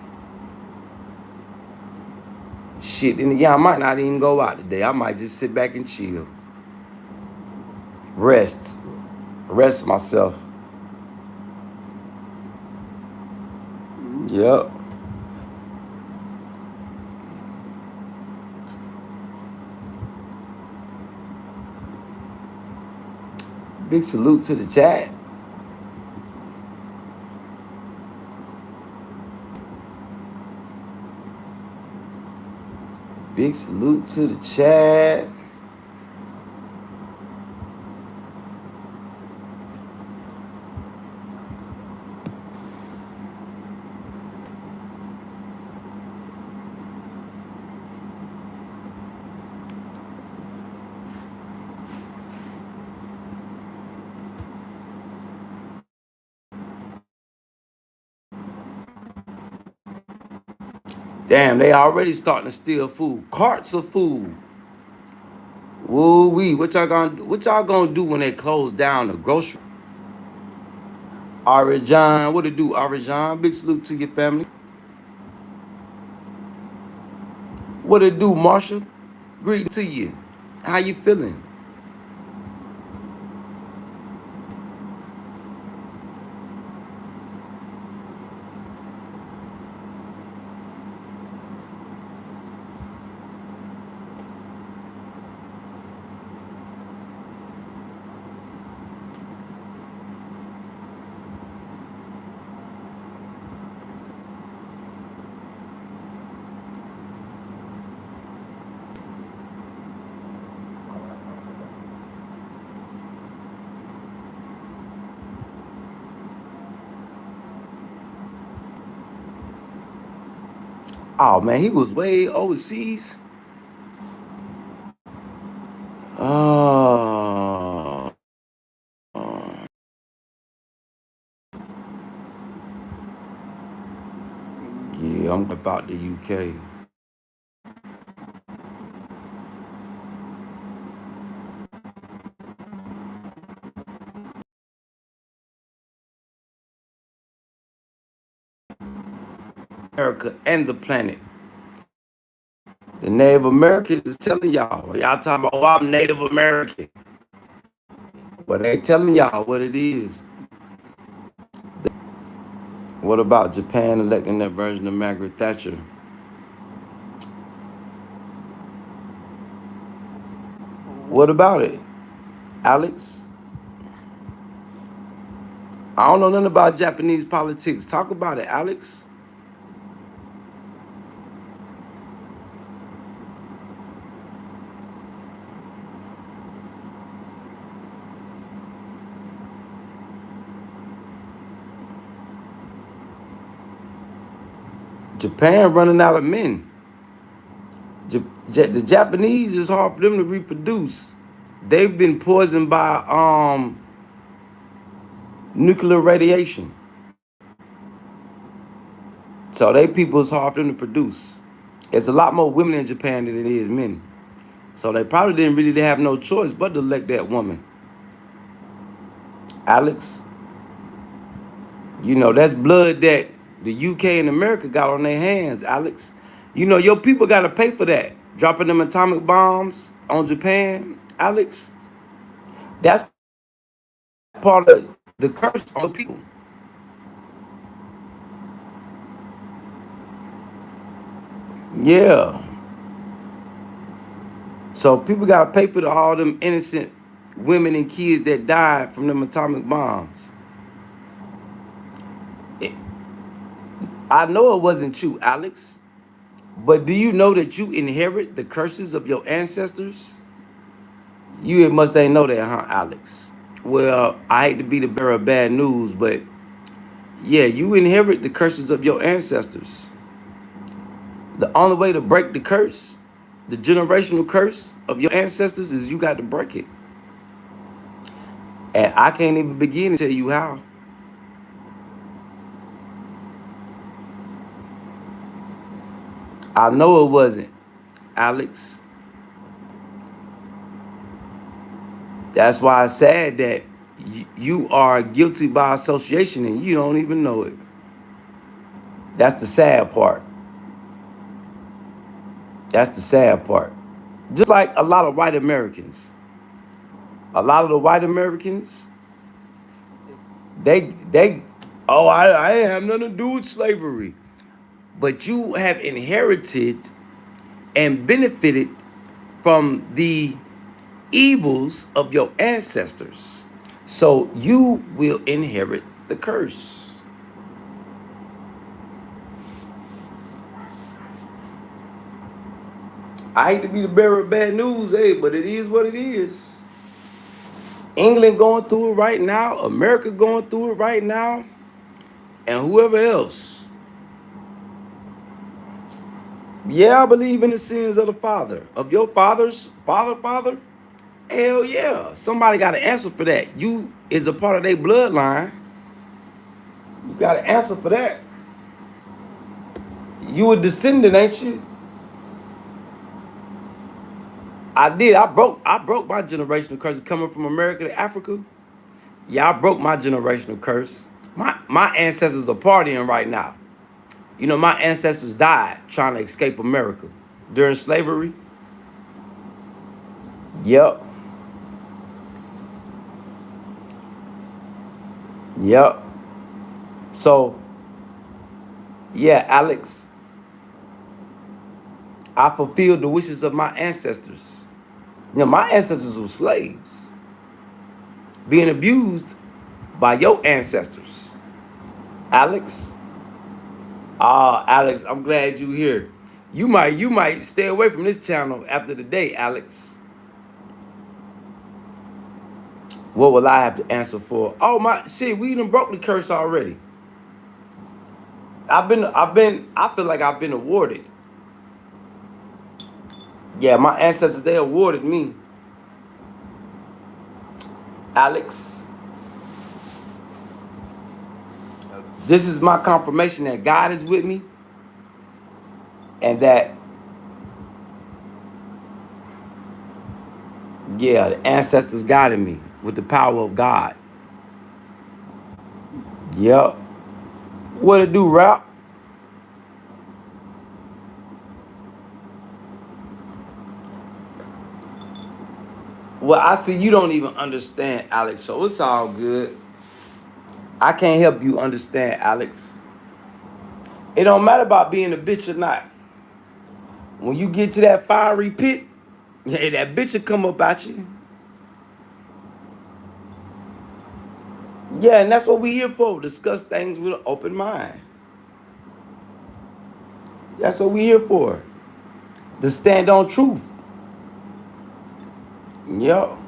shit, and yeah, I might not even go out today. I might just sit back and chill, rest myself. Yep. Big salute to the chat. Big salute to the chat. Damn, they already starting to steal food. Carts of food. Woo wee. What y'all gonna do when they close down the grocery? Arijan, what it do, Arijan? Big salute to your family. What it do, Marshall? Greeting to you. How you feeling? Oh man, he was way overseas. Oh, yeah, I'm about the UK. America and the planet. The Native Americans is telling y'all talking about, oh, I'm Native American. But they telling y'all what it is. What about Japan electing that version of Margaret Thatcher? What about it, Alex? I don't know nothing about Japanese politics. Talk about it, Alex. Japan running out of men. The Japanese is hard for them to reproduce. They've been poisoned by nuclear radiation. So they people is hard for them to produce. It's a lot more women in Japan than it is men. So they probably didn't really have no choice but to elect that woman. Alex, you know, that's blood that the UK and America got on their hands, Alex. You know, your people got to pay for that. Dropping them atomic bombs on Japan, Alex. That's part of the curse on the people. Yeah. So people got to pay for all them innocent women and kids that died from them atomic bombs. It- I know it wasn't you, Alex, but do you know that you inherit the curses of your ancestors? You must ain't know that, huh, Alex? Well, I hate to be the bearer of bad news, but yeah, you inherit the curses of your ancestors. The only way to break the curse, the generational curse of your ancestors, is you got to break it. And I can't even begin to tell you how. I know it wasn't, Alex. That's why it's sad that you are guilty by association and you don't even know it. That's the sad part. That's the sad part. Just like a lot of white Americans. A lot of the white Americans, they oh, I ain't have nothing to do with slavery. But you have inherited and benefited from the evils of your ancestors. So you will inherit the curse. I hate to be the bearer of bad news, hey, but it is what it is. England going through it right now, America going through it right now, and whoever else. Yeah, I believe in the sins of the father. Of your father's father? Hell yeah. Somebody got to answer for that. You is a part of their bloodline. You got to answer for that. You a descendant, ain't you? I did. I broke my generational curse coming from America to Africa. Yeah, I broke my generational curse. My ancestors are partying right now. You know, my ancestors died trying to escape America during slavery. Yep. Yep. So, yeah, Alex, I fulfilled the wishes of my ancestors. You know, my ancestors were slaves, being abused by your ancestors. Alex, Alex, I'm glad you here. You might stay away from this channel after the day, Alex. What will I have to answer for? Oh my shit, we done broke the curse already. I feel like I've been awarded. Yeah, my ancestors, they awarded me. Alex, this is my confirmation that God is with me and that, yeah, the ancestors guided me with the power of God. Yep. What it do, rap? Well, I see you don't even understand, Alex, so it's all good. I can't help you understand, Alex. It don't matter about being a bitch or not. When you get to that fiery pit, yeah, that bitch will come up at you. Yeah, and that's what we here for. Discuss things with an open mind. That's what we here for. To stand on truth. Yep.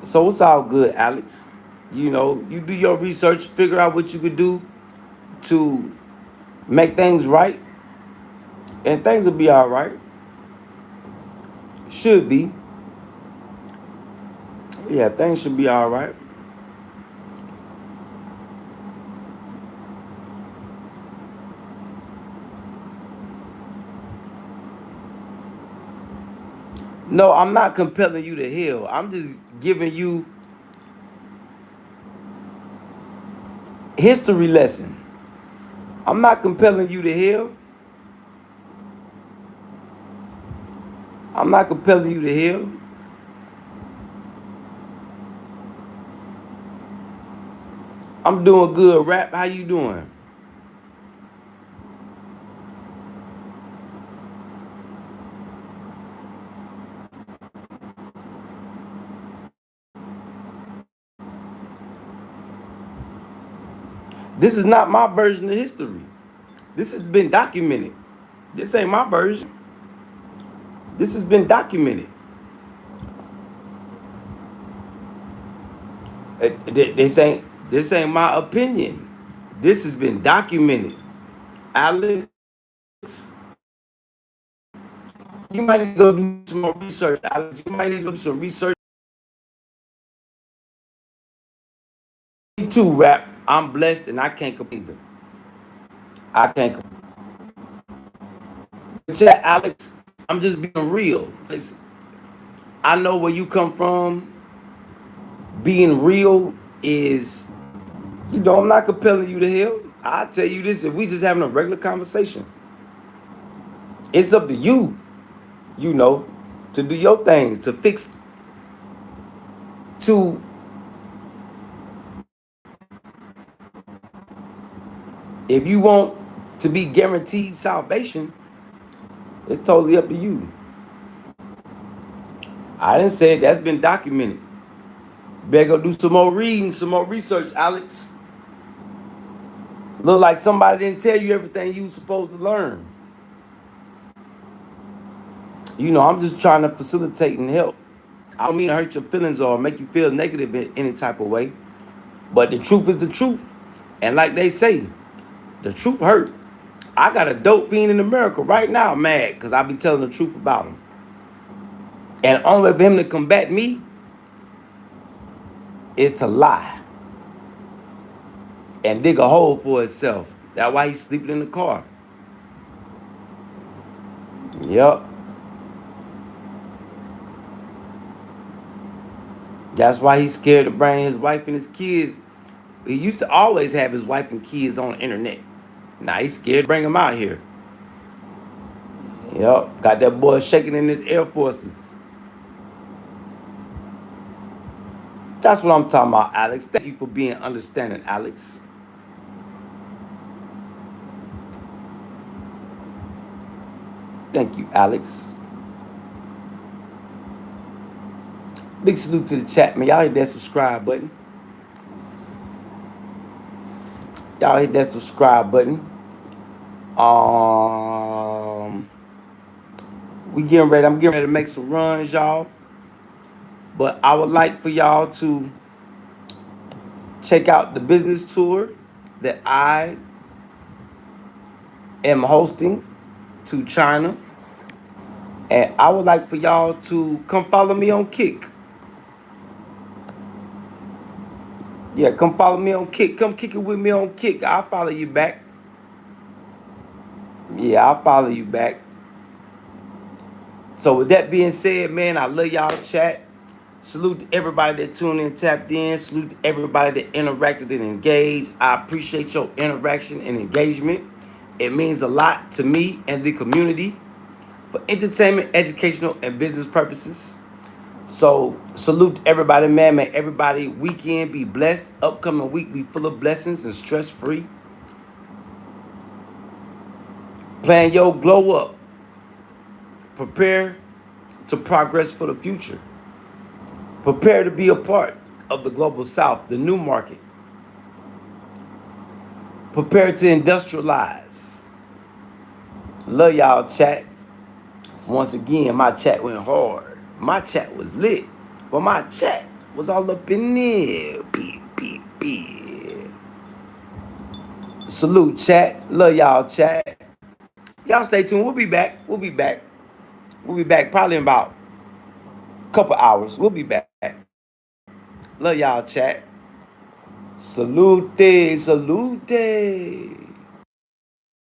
So it's all good, Alex. You know, you do your research, figure out what you could do to make things right, and things will be all right. Should be. Yeah, things should be all right. No, I'm not compelling you to heal. I'm just giving you History lesson. I'm not compelling you to heal. I'm not compelling you to heal. I'm doing good, rap. How you doing? This is not my version of history. This has been documented. This ain't my version. This has been documented. This ain't my opinion. This has been documented. Alex, you might need to go do some more research. Alex, you might need to go do some research. Me too, rap. I'm blessed and I can't complain. I can't complain. Chat, Alex, I'm just being real. I know where you come from. Being real is, I'm not compelling you to hell. I tell you this, if we just having a regular conversation, it's up to you, you know, to do your thing, to fix, to, if you want to be guaranteed salvation, it's totally up to you. I didn't say it, that's been documented. Better go do some more reading, some more research, Alex. Look like somebody didn't tell you everything you was supposed to learn. I'm just trying to facilitate and help. I don't mean to hurt your feelings or make you feel negative in any type of way. But the truth is the truth. And like they say, the truth hurt. I got a dope fiend in America right now mad because I be telling the truth about him. And the only way for him to combat me is to lie and dig a hole for himself. That's why he's sleeping in the car. Yep. That's why he's scared to bring his wife and his kids. He used to always have his wife and kids on the internet. Now he's scared to bring them out here. Yep. Got that boy shaking in his Air Forces. That's what I'm talking about, Alex. Thank you for being understanding, Alex. Thank you, Alex. Big salute to the chat, man. Y'all hit that subscribe button. Y'all hit that subscribe button. We getting ready. I'm getting ready to make some runs, y'all. But I would like for y'all to check out the business tour that I am hosting to China. And I would like for y'all to come follow me on Kick. Yeah, come follow me on Kick. Come kick it with me on Kick. I'll follow you back. Yeah, I'll follow you back. So with that being said, man, I love y'all chat. Salute to everybody that tuned in, tapped in. Salute to everybody that interacted and engaged. I appreciate your interaction and engagement. It means a lot to me and the community for entertainment, educational, and business purposes. So salute to everybody, man. May everybody weekend be blessed. Upcoming week be full of blessings and stress-free. Plan your glow up. Prepare to progress for the future. Prepare to be a part of the global south, the new market. Prepare to industrialize. Love y'all, chat. Once again, my chat went hard. My chat was lit. But my chat was all up in there. Beep, beep, beep. Salute, chat. Love y'all, chat. Y'all stay tuned. We'll be back. We'll be back. We'll be back probably in about a couple hours. We'll be back. Love y'all, chat. Salute, salute.